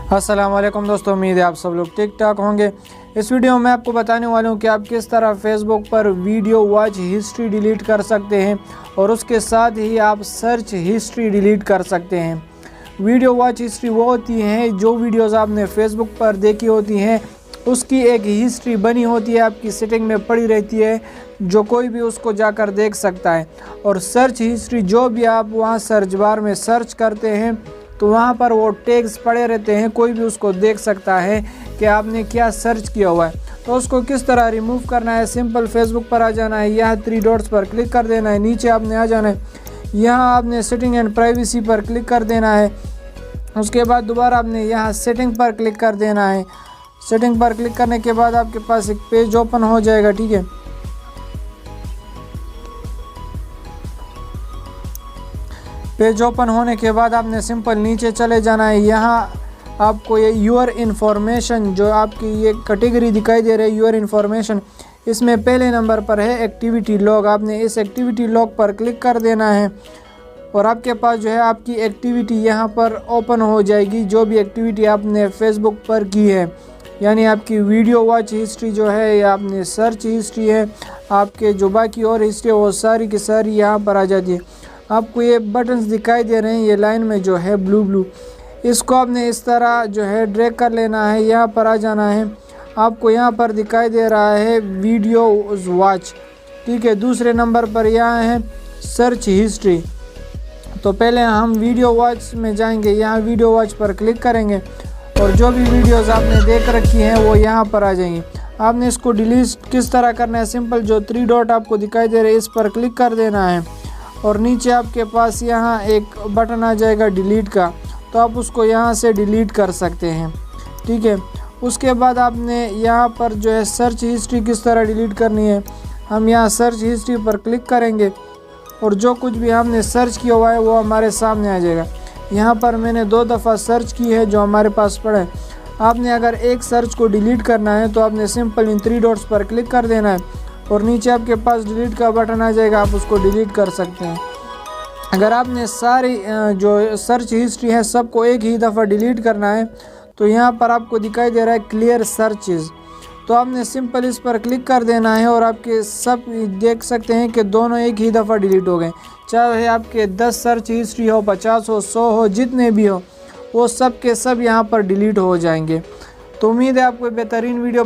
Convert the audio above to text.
अस्सलाम वालेकुम दोस्तों, उम्मीद है आप सब लोग ठीक ठाक होंगे। इस वीडियो में आपको बताने वाला हूँ कि आप किस तरह फेसबुक पर वीडियो वॉच हिस्ट्री डिलीट कर सकते हैं और उसके साथ ही आप सर्च हिस्ट्री डिलीट कर सकते हैं। वीडियो वॉच हिस्ट्री वो होती है जो वीडियोस आपने फेसबुक पर देखी होती हैं उसकी एक हिस्ट्री बनी होती है, आपकी सेटिंग में पड़ी रहती है, जो कोई भी उसको जाकर देख सकता है। और सर्च हिस्ट्री जो भी आप वहाँ सर्च बार में सर्च करते हैं तो वहाँ पर वो टैग्स पड़े रहते हैं, कोई भी उसको देख सकता है कि आपने क्या सर्च किया हुआ है। तो उसको किस तरह रिमूव करना है, सिंपल फेसबुक पर आ जाना है, यहाँ 3 डॉट्स पर क्लिक कर देना है, नीचे आपने आ जाना है, यहाँ आपने सेटिंग एंड प्राइवेसी पर क्लिक कर देना है। उसके बाद दोबारा आपने यहाँ सेटिंग पर क्लिक कर देना है। सेटिंग पर क्लिक करने के बाद आपके पास एक पेज ओपन हो जाएगा, ठीक है। पेज ओपन होने के बाद आपने सिंपल नीचे चले जाना है। यहाँ आपको ये यूर इन्फॉर्मेशन जो आपकी ये कैटेगरी दिखाई दे रही है, यूर इन्फॉर्मेशन, इसमें पहले नंबर पर है एक्टिविटी लॉग। आपने इस एक्टिविटी लॉग पर क्लिक कर देना है और आपके पास जो है आपकी एक्टिविटी यहाँ पर ओपन हो जाएगी, जो भी एक्टिविटी आपने फेसबुक पर की है, यानी आपकी वीडियो वॉच हिस्ट्री जो है या आपने सर्च हिस्ट्री है, आपके जो बाकी और हिस्ट्री है वो सारी की सारी यहाँ पर आ जाती है। आपको ये बटन्स दिखाई दे रहे हैं, ये लाइन में जो है ब्लू, इसको आपने इस तरह जो है ड्रैग कर लेना है, यहाँ पर आ जाना है। आपको यहाँ पर दिखाई दे रहा है वीडियो वॉच, ठीक है। दूसरे नंबर पर यहाँ है सर्च हिस्ट्री। तो पहले हम वीडियो वॉच में जाएंगे, यहाँ वीडियो वॉच पर क्लिक करेंगे और जो भी वीडियोस आपने देख रखी हैं वो यहाँ पर आ जाएंगी। आपने इसको डिलीट किस तरह करना है, सिंपल जो 3 डॉट आपको दिखाई दे रहे हैं इस पर क्लिक कर देना है और नीचे आपके पास यहाँ एक बटन आ जाएगा डिलीट का, तो आप उसको यहाँ से डिलीट कर सकते हैं, ठीक है। उसके बाद आपने यहाँ पर जो है सर्च हिस्ट्री किस तरह डिलीट करनी है, हम यहाँ सर्च हिस्ट्री पर क्लिक करेंगे और जो कुछ भी हमने सर्च किया हुआ है वो हमारे सामने आ जाएगा। यहाँ पर मैंने 2 दफ़ा सर्च की है जो हमारे पास पड़ा है। आपने अगर एक सर्च को डिलीट करना है तो आपने सिंपल इन 3 डॉट्स पर क्लिक कर देना है और नीचे आपके पास डिलीट का बटन आ जाएगा, आप उसको डिलीट कर सकते हैं। अगर आपने सारी जो सर्च हिस्ट्री है सबको एक ही दफ़ा डिलीट करना है तो यहाँ पर आपको दिखाई दे रहा है क्लियर सर्चेस, तो आपने सिंपल इस पर क्लिक कर देना है और आपके सब देख सकते हैं कि दोनों एक ही दफ़ा डिलीट हो गए। चाहे आपके 10 सर्च हिस्ट्री हो, 50 हो, 100 हो, जितने भी हो, वो सब के सब यहाँ पर डिलीट हो जाएंगे। तो उम्मीद है आपको बेहतरीन वीडियो